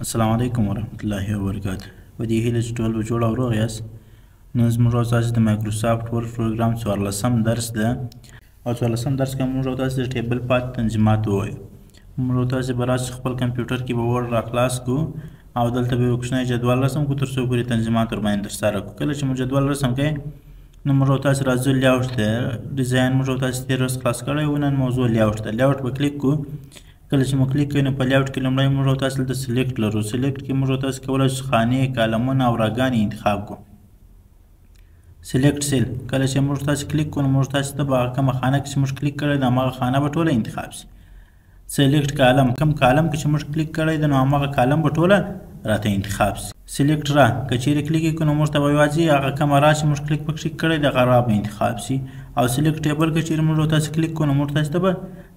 السلام علیکم ورحمت الله وبرکاته. په دې هیله چې ټول به جوړ او روغ یاست. نن زموږ او تاسو د مایکروسافټ ورډ پروګرام 14 درس ده او 14 درس کې موږ او تاسو د ټیبل پات تنظیمات ووایو. موږ او تاسو به راسو خپل کمپیوټر کې به ورډ را خلاص کړو او دلته به یو کوچنی جدول رسم کړو تر څو پورې تنظیمات ورباندې ترسره کړو. کله چې موږ جدول رسم کړئ نو موږ او تاسو راځو لیاوټ ته ډیزاین موږ او تاسو تېر ورځ خلاص کړی و. نن موضوع لیاوټ ده. لیاوټ به کلیک کړو. کله چې مو کلیک کوئ نو په لیاوټ کې لومړی موږ او تاسو دلته سلیکټ لرو. سلیکټ کې موږ او تاسو کولی شو خانې کالمونه او راګانې انتخاب کړو. سلیکټ سیل کله چې موږ تاسو کلیک کړو نو موږ تاسو ته به هغه کومه خانه کې چې موږ کلیک کړی ده هماغه خانه به ټوله انتخاب شي. سلیکټ کالم کوم کالم کې چې موږ کلیک کړی ده نو هماغه کالم به ټوله راته انتخاب شي. سلیکټ را که چیرې کلیک کړو نو موږ ته به یوازې هغه کومه را چې موږ کلیک پکې کړی ده هغه را به انتخاب شي. او سلیکټ ټیبل که چیرې موږ تاسو کلیک کړو نو موږ تاسو ته به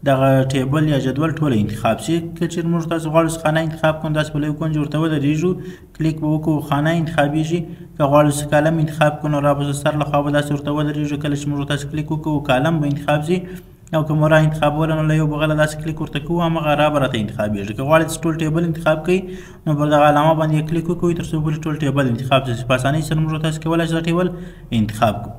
دغه ټیبل یا جدول ټوله انتخاب شي. که چیرې موږ تاسو غواړو خانه انتخاب کړو داسې په لوی کونج ورته ودرېږو کلیک به وکړو خانه انتخابېږي. که غواړو کالم انتخاب کړو نو را به سر له خوا به داسې ورته ودرېږو. کله چې موږ تاسو کلیک وکړو کالم به انتخاب شي او که مو را انتخابوله نو له یو بغله داسې کلیک ورته کوو همغه را به راته انتخابېږي. که غواړئ چې ټول ټیبل انتخاب کړئ نو پر دغه علامه باندې کلیک وکوئ تر څو پورې ټول ټیبل انتخاب شي. په اسانۍ سره موږ تاسو کولی شئ دا ټیبل انتخاب کړو.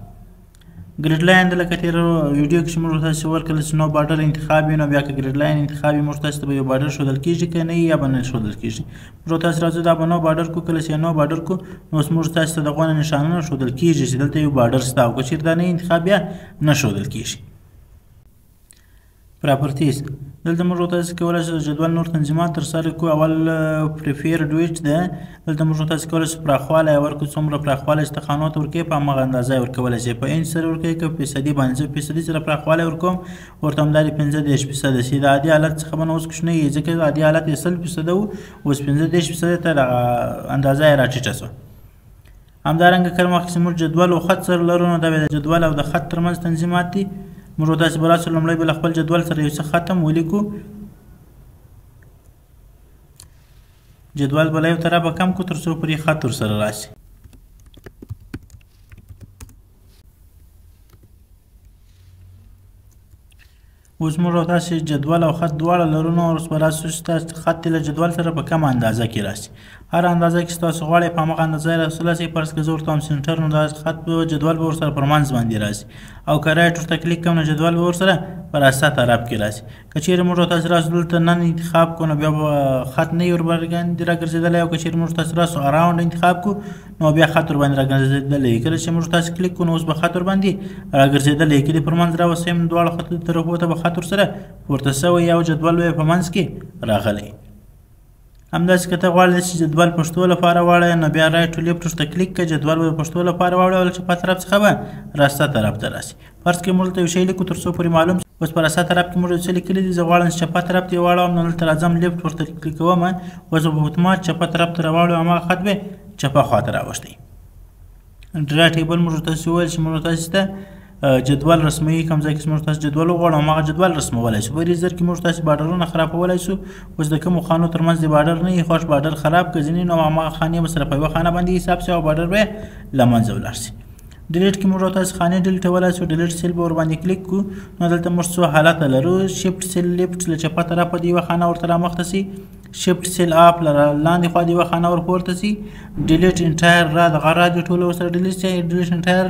ګریډ لاین د لکه تېره ویډیو کې چې موږ تاسو ورکړل چې نو بارډر انتخاب وي نو بیا که ګریډ لاین انتخاب وي موږ تاسو ته به یو بارډر ښودل کېږي که نه یا به نه ښودل کېږي. موږ تاسو راځو دا به نو بارډر کړو. کله چې نو بارډر کړو نو اوس موږ تاسو ته دغونه نښانونه ښودل کېږي چې دلته یو بارډر شته او که چېرې دا نه انتخاب بیا نه ښودل کېږي. پراپرتیز دلته موږ تاسو کولی شئ د جدول نور تنظیمات ترسره کړو. اول پریفیرډ ویډج ده. دلته موږ تاسو کولی شئ پراخوالی ورکړو. څومره پراخوالی چې خانو ته ورکوئ په همغه اندازه یې ورکولی شئ. په انچ سره ورکوئ که فیصدي باندې زه فیصدي سره پراخوالی ورکوم ورته همدارې 15% شي. د عادي حالت څخه به نه اوس کوچنی وي ځکه عادي حالت یې 100% و اوس 15% ته دغه اندازه یې راټیټه شوه. همدارنګه کله مخکې چې موږ جدول او خط سره لرو نو دا به د جدول او د خط ترمنځ تنظیمات دي. موږ تاسو به راسو لومړی به له خپل جدول سره یو څه ختم ولیکو. جدول به له یو طرفه کم کړو تر څو پورې خط ورسره راشي. اوس موږ تاسو جدول او خط دواړه لرو نو اوس به راسو چې تاسو خط له جدول سره په کومه اندازه کې راشي. هر اندازه کې چې تاسو غواړئ په همغه اندازه یې راسولی شئ. فرض کړه زه ورته وایم سنټر نو دا خط به جدول به ورسره پر منځ باندې راشي او که رایټ ورته کلیک کوم نو جدول به ورسره په راسته طرف کې راشي. که چیرې موږ تاسو راسو دلته نن انتخاب کړو نو بیا به خط نه وي ورباندې راګرځېدلی او که چیرې موږ تاسو راسو اراونډ انتخاب کړو نو بیا خط ورباندې راګرځېدلی. کله چې موږ تاسو کلیک کړو نو اوس به خط ورباندې راګرځېدلی. که دې پر منځ راوسیم دواړو خطو طرفو ته به خط ورسره پورته سوی او جدول به په منځ کې راغلی. همداسې که ته غواړې چې جدول پښتو لپاره واړوې نو بیا رایټ او لیفټ ورته کلیک کړه جدول به د پښتو لپاره واړوې او له چپه طرف څخه به راسته طرف ته راسي. فرض کړئ موږ دلته یو شی لیکو تر څو پورې معلوم شي. اوس په راسته طرف کې موږ یو څه لیکلي دي. زه غواړم چې چپه طرف ته یې واړوم نو دلته راځم لیفټ ورته کلیک کوم. اوس به په اتومات چپه طرف ته راواړوم هماغه خط به چپه خوا ته راوښتی. ډرا ټیبل موږ تاسو وویل چې موږ تاسو ته جدول رسموي. کوم ځای کې موږ تاسو جدول وغواړو هماغه جدول رسمولی شو. په ریزر کې موږ تاسو بارډرونه خرابولی شو. اوس د کومو خانو ترمنځ د بارډر نه وي خوښ بارډر خراب که ځینې نو هماغه خانې به سره په یوه خانه باندې حساب شي او بارډر به یې له منځه ولاړ شي. ډیلیټ کې موږ تاسو خانې ډیلیټولی شو. ډیلیټ سیل به ورباندې کلیک کړو نو دلته موږ څو حالته لرو. شفټ سیل لیفټ له چپه طرفه د یوه خانه ورته رامخته شي. شفټ سیل اپ لاندې خوا د یوه خانه ورپورته شي. ډیلیټ انټایر را دغه را دې ټوله ورسره ډیلیټ شي. ډیلیټ انټایر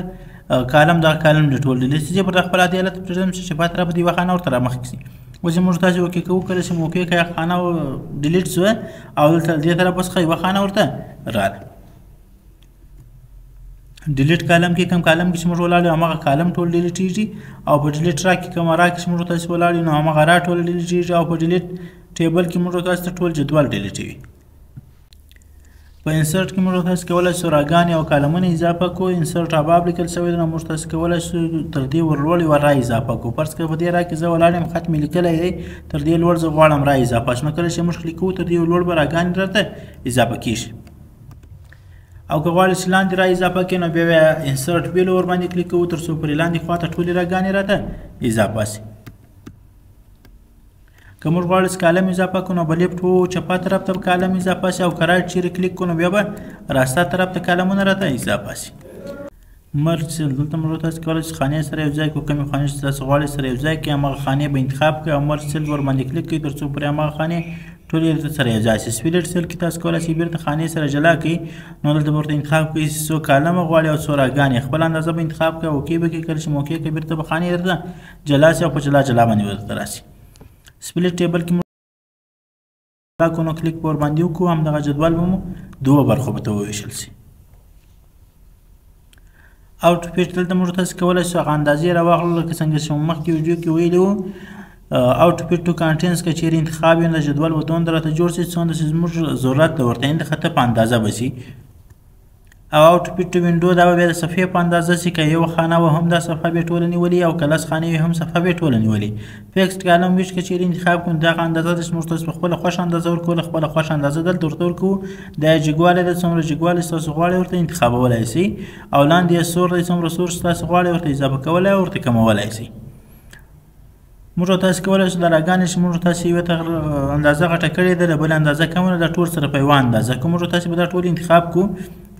کالم دا کالم د ټول ډیلیټ شي. پر خپل عادي حالت پرېږدم چې چپه طرفه د یوه خانه ورته رامخکې شي. اوس موږ تاسو اوکې کوو. کله چې مو اوکې کړه خانه ډیلیټ شوه او دلته دې طرف څخه یوه خانه ورته راغله. ډیلیټ کالم کې کوم کالم کې چې موږ ولاړ یو هماغه کالم ټول ډیلیټېږي او په ډیلیټ را کې کومه را کې چې موږ تاسو ولاړ یو نو هماغه را ټول ډیلیټېږي او په ډیلیټ ټیبل کې موږ تاسو ته ټول جدول ډیلیټوي. په انسرټ کې موږ تاسو کولی شو راګانې او کالمونه اضافه کړو. انسرټ اباب لیکل شوی دی نو موږ تاسو کولی شو تر دې ورلوړ یوه را اضافه کړو. فرض کړه په دې را کې زه ولاړ یم خط مې لیکلی دی تر دې لوړ زه غواړم را اضافه شي. نو کله چې موږ کلیک کوو تر دې لوړ به راګانې راته اضافه کېږي او که غواړئ چې لاندې را اضافه کړئ نو بیا انسرټ بیل ورباندې کلیک کوو تر څو پورې لاندې خوا ته ټولې راګانې راته اضافه شي. که موږ غواړو چې کالم اضافه کړو نو به لیفټ ووهو چپه طرف ته به کالم اضافه شي او که رایټ چیرې کلیک کړو نو بیا به راسته طرف ته کالمونه راته اضافه شي. مرج سیل دلته موږ تاسو کولی شئ خانې سره یو ځای کړو. کومې خانې چې تاسو غواړئ سره یو ځای کړئ هماغه خانې به انتخاب کړئ او مرج سیل ورباندې کلیک کړئ تر څو پورې هماغه خانې ټول یې سره یو ځای شي. سپلیټ سیل کې تاسو کولی شئ بیرته خانې سره جلا کړئ. نو دلته به ورته انتخاب کړئ څو کالمه غواړئ او څو راګانې. خپل اندازه به انتخاب کړئ. اوکې به کړئ. کله چې مو اوکې کړئ بیرته به خانې درته جلا شي او په جلا جلا باندې ورته راشي. سپلیټ ټیبل کې کو نو کلیک په ورباندې وکړو. همدغه جدول به مو دوه برخو به ته وویشل شي. آوټپوټ دلته موږ تاسو کولی شو هغه اندازې راواخلو لکه څنګه چې مو مخکې ویډیو کې ویلي وو. آوټپوټ ټو کانټینس که چیرې انتخاب وي نو د جدول به دومره راته جوړ شي څومره چې زموږ ضرورت ده ورته د خطه په اندازه به شي. او آوټپوټ ټو وینډو دا به بیا د صفحې په اندازه شي. که یو خانه وه هم دا صفحه به یې ټوله نیولې او که لس خانې وي هم صفحه به یې ټوله نیولې. فیکسډ کالم ویش که چیرې انتخاب کړو دغه اندازه ده چې موږ تاسو په خپله خوښه اندازه ورکوله. خپله خوښه اندازه دلته ورته ورکوو. دا یې جګوالی ده څومره جګوالی ستاسو غواړئ ورته انتخابولی شئ. او لاندې یې سور دی څومره سور ستاسو غواړئ ورته اضافه کولی او ورته کمولی شئ. موږ تاسو کولی شو د راګانې چې موږ تاسو یوه ته اندازه غټه کړې ده د بلې اندازه کمه ده دا ټول سره په یوه اندازه که موږ تاسو به دا ټول انتخاب کړو.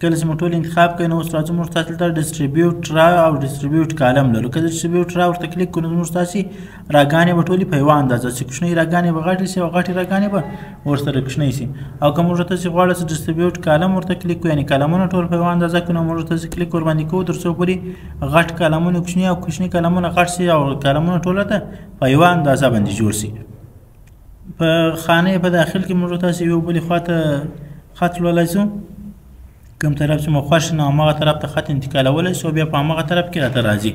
کله چې مو ټول انتخاب کړئ نو اوس راځو موږ تاسو دلته ډسټریبیوټ را او ډسټریبیوټ کالم لرو. که ډسټریبیوټ را ورته کلیک کړو نو موږ تاسو راګانې به ټولې په یوه اندازه چې کوچنۍ راګانې به غټې شي او غټې راګانې به ورسره کوچنۍ شي. او که موږ تاسو غواړو چې ډسټریبیوټ کالم ورته کلیک کړو یعنې کالمونه ټول په یوه اندازه کړو نو موږ تاسو کلیک ورباندې کوو تر څو پورې غټ کالمونه کوچني او کوچني کالمونه غټ شي او کالمونه ټوله ته په یوه اندازه باندې جوړ شي. په خانې په داخل کې موږ تاسو یو بلې خوا ته خط لولی شو. کوم طرف چې مو خوښ نو هماغه طرف ته خط انتقالولی شو بیا په هماغه طرف کې راته راځي.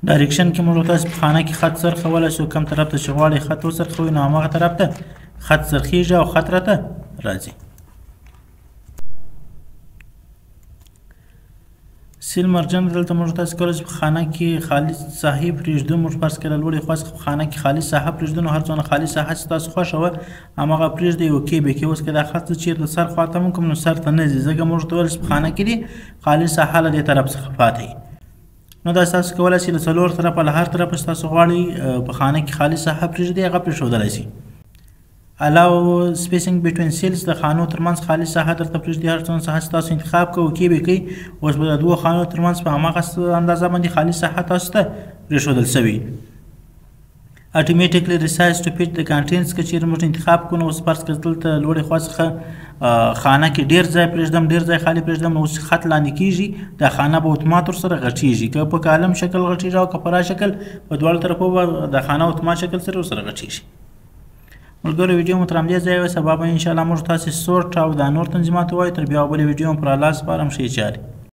ډایرکشن کې موږ تاسو په خانه کې خط څرخولی شو. کوم طرف ته چې غواړئ خط وڅرخوئ نو هماغه طرف ته خط څرخیږي او خط راته راځي. سیل مرجن دلته موږ تاسو کولی شو په خانه کې خالي ساحې پرېږدو. موږ فرض کړه لوړې خوا څخه په خانه کې خالي ساحه پرېږدو نو هر څومره خالي ساحه چې تاسو خوښه وه هماغه پرېږدئ. اوکې به کړئ. اوس که دا خط زه چېرته سر خواته هم کوم نو سر ته نه ځي ځکه موږ ته ویل چې په خانه کې دې خالي ساحه له دې طرف څخه پاتې وي. نو دا تاسو کولی شئ له څلور طرفه له هر طرفه چې تاسو غواړئ په خانه کې خالي ساحه پرېږدئ هغه پرېښودلی شئ. الاو سپیسینګ بټوین سیلز د خانو ترمنځ خالي ساحه درته پرېږدي. هر څومره ساحه چې تاسو انتخاب کوئ اوکې به کوئ. اوس به د دوو خانو ترمنځ په هماغه اندازه باندې خالي ساحه تاسو ته پرېښودل شوې. اتوماتیکلی ریسایز ټو فټ د کانټینټس که چیرې موږ انتخاب کړو نو اوس فرض کړه دلته لوړې خوا څخه خانه کې ډېر ځای پرېږدم ډېر ځای خالي پرېږدم نو اوس خط لاندې کېږي دا خانه به اتومات ورسره غټېږي. که په کالم شکل غټېږي او که په را شکل په دواړو طرفو به د خانه اتومات شکل سره ورسره غټېږي. ملګرو ویډیو مو تر همدې ځایه وه. سبا به انشاءالله موږ تاسې سورټ او دا نور تنظیمات ووایو. تر بیا بلې ویډیو مو پر الله سپارم. ښې چارې.